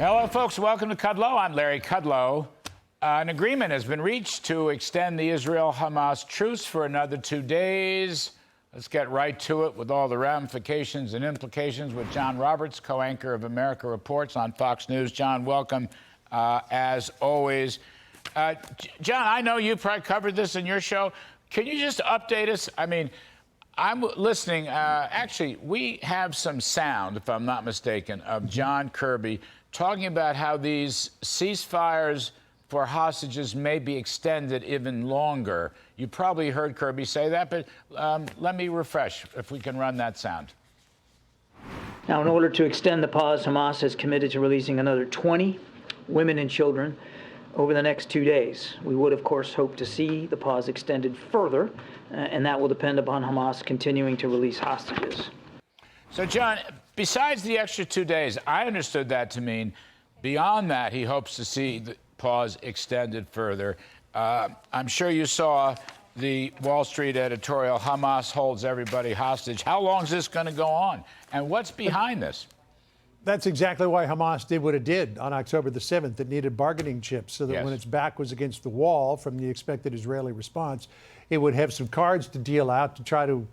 Hello, folks. Welcome to Kudlow. I'm Larry Kudlow. An agreement has been reached to extend the Israel-Hamas truce for another 2 days. Let's get right to it with all the ramifications and implications with John Roberts, co-anchor of America Reports on Fox News. John, welcome, as always. John, I know you probably covered this in your show. Can you just update us? I mean, I'm listening. Actually, we have some sound, if I'm not mistaken, of John Kirby talking about how these ceasefires for hostages may be extended even longer. You probably heard Kirby say that, but let me refresh, if we can run that sound. Now, in order to extend the pause, Hamas has committed to releasing another 20 women and children over the next 2 days. We would, of course, hope to see the pause extended further, and that will depend upon Hamas continuing to release hostages. So, John, besides the extra 2 days, I understood that to mean beyond that, he hopes to see the pause extended further. I'm sure you saw the Wall Street editorial, Hamas holds everybody hostage. How long is this going to go on? And what's behind this? That's exactly why Hamas did what it did on October the 7th. It needed bargaining chips so that when its back was against the wall from the expected Israeli response, it would have some cards to deal out to try to,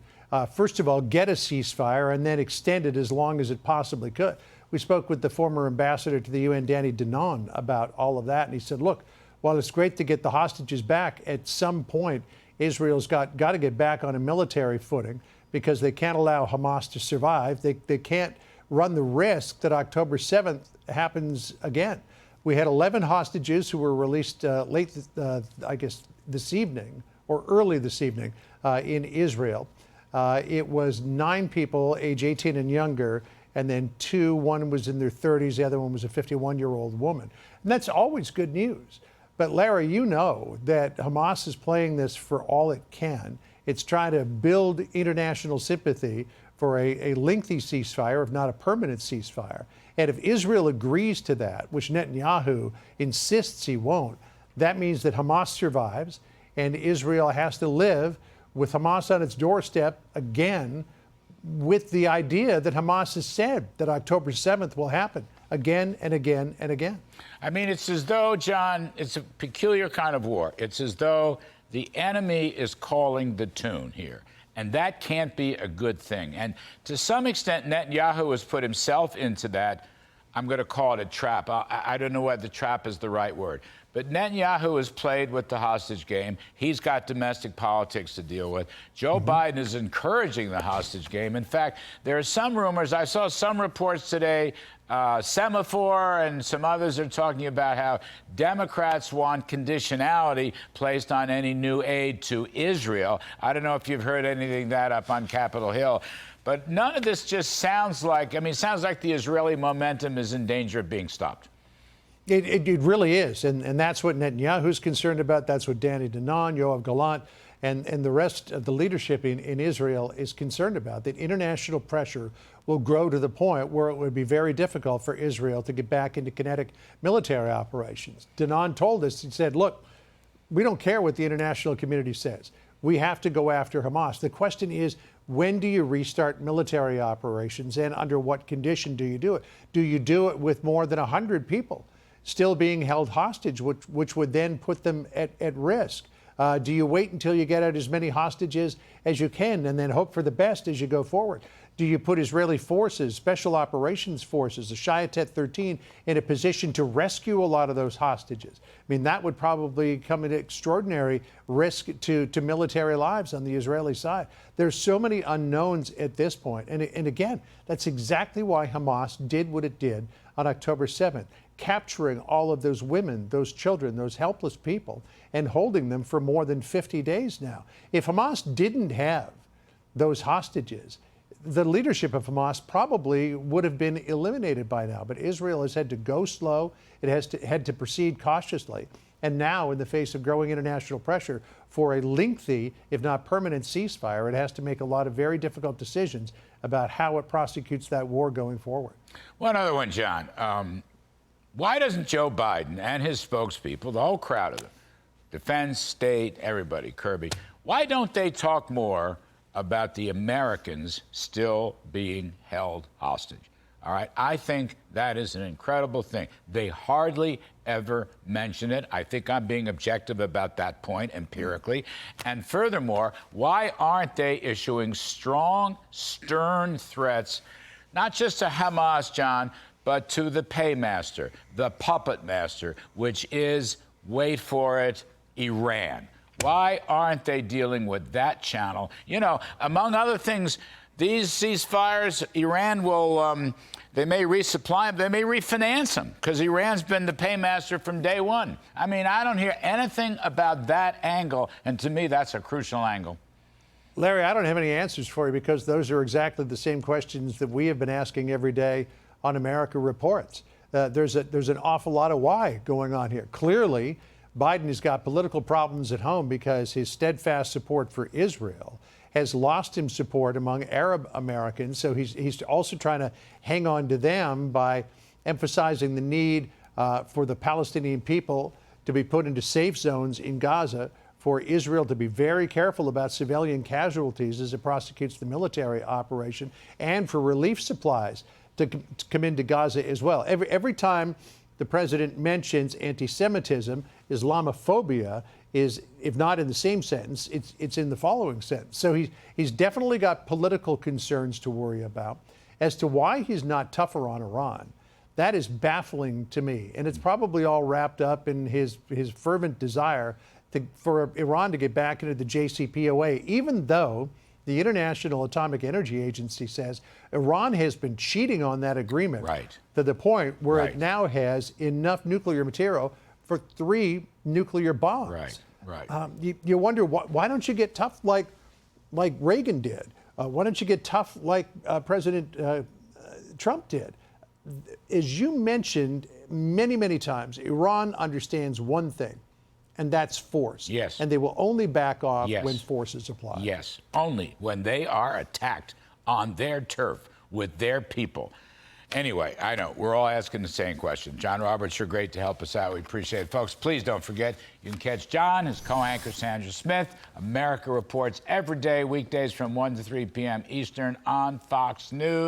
first of all, get a ceasefire and then extend it as long as it possibly could. We spoke with the former ambassador to the UN, Danny Danon, about all of that. And he said, look, while it's great to get the hostages back, at some point, Israel's got to get back on a military footing because they can't allow Hamas to survive. They can't run the risk that October 7th happens again. We had 11 hostages who were released late, I guess, this evening or early this evening in Israel. It was 9 people, age 18 and younger, and then 2, one was in their 30s, the other one was a 51-year-old woman. And that's always good news. But Larry, you know that Hamas is playing this for all it can. It's trying to build international sympathy for a lengthy ceasefire, if not a permanent ceasefire. And if Israel agrees to that, which Netanyahu insists he won't, that means that Hamas survives and Israel has to live with Hamas on its doorstep again, with the idea that Hamas has said that October 7th will happen again and again and again. I mean, it's as though, John, it's a peculiar kind of war. It's as though the enemy is calling the tune here. And that can't be a good thing. And to some extent, Netanyahu has put himself into that. I'm going to call it a trap. I don't know whether trap is the right word. But Netanyahu has played with the hostage game. He's got domestic politics to deal with. Joe Biden is encouraging the hostage game. In fact, there are some rumors. I saw some reports today. Semaphore and some others are talking about how Democrats want conditionality placed on any new aid to Israel. I don't know if you've heard anything that up on Capitol Hill. But none of this just sounds like, I mean, it sounds like the Israeli momentum is in danger of being stopped. It really is. And that's what Netanyahu's concerned about. That's what Danny Danon, Yoav Gallant, and the rest of the leadership in Israel is concerned about, that international pressure will grow to the point where it would be very difficult for Israel to get back into kinetic military operations. Danon told us, he said, look, we don't care what the international community says. We have to go after Hamas. The question is, when do you restart military operations and under what condition do you do it? Do you do it with more than 100 people still being held hostage, which would then put them at risk? Do you wait until you get out as many hostages as you can and then hope for the best as you go forward? Do you put Israeli forces, special operations forces, the Shayatet 13, in a position to rescue a lot of those hostages? I mean, that would probably come at extraordinary risk to military lives on the Israeli side. There's so many unknowns at this point. And again, that's exactly why Hamas did what it did on October 7th, capturing all of those women, those children, those helpless people, and holding them for more than 50 days now. If Hamas didn't have those hostages, the leadership of Hamas probably would have been eliminated by now. But Israel has had to go slow. It has had to proceed cautiously. And now, in the face of growing international pressure for a lengthy, if not permanent ceasefire, it has to make a lot of very difficult decisions about how it prosecutes that war going forward. One other one, John. Why doesn't Joe Biden and his spokespeople, the whole crowd of them, defense, state, everybody, Kirby, why don't they talk more about the Americans still being held hostage? All right, I think that is an incredible thing. They hardly ever mention it. I think I'm being objective about that point empirically. And furthermore, why aren't they issuing strong, stern threats, not just to Hamas, John, but to the paymaster, the puppet master, which is, wait for it, Iran? Why aren't they dealing with that channel? You know, among other things, these ceasefires, Iran will, they may resupply them, they may refinance them, because Iran's been the paymaster from day one. I mean, I don't hear anything about that angle, and to me, that's a crucial angle. Larry, I don't have any answers for you because those are exactly the same questions that we have been asking every day on America Reports. There's an awful lot of why going on here. Clearly, Biden has got political problems at home because his steadfast support for Israel has lost him support among Arab Americans. So he's also trying to hang on to them by emphasizing the need for the Palestinian people to be put into safe zones in Gaza, for Israel to be very careful about civilian casualties as it prosecutes the military operation, and for relief supplies to come into Gaza as well. Every time the president mentions anti-Semitism, Islamophobia is, if not in the same sentence, it's in the following sentence. So he's definitely got political concerns to worry about. As to why he's not tougher on Iran, that is baffling to me. And it's probably all wrapped up in his fervent desire for Iran to get back into the JCPOA, even though the International Atomic Energy Agency says Iran has been cheating on that agreement to the point where it now has enough nuclear material for 3 nuclear bombs. You wonder, why don't you get tough like Reagan did? Why don't you get tough like President Trump did? As you mentioned many, many times, Iran understands one thing, and that's force. Yes. And they will only back off when force is applied. Yes, only when they are attacked on their turf with their people. Anyway, I know we're all asking the same question. John Roberts, you're great to help us out. We appreciate it. Folks, please don't forget, you can catch John, his co-anchor Sandra Smith, America Reports every day, weekdays from 1 to 3 p.m. Eastern on Fox News.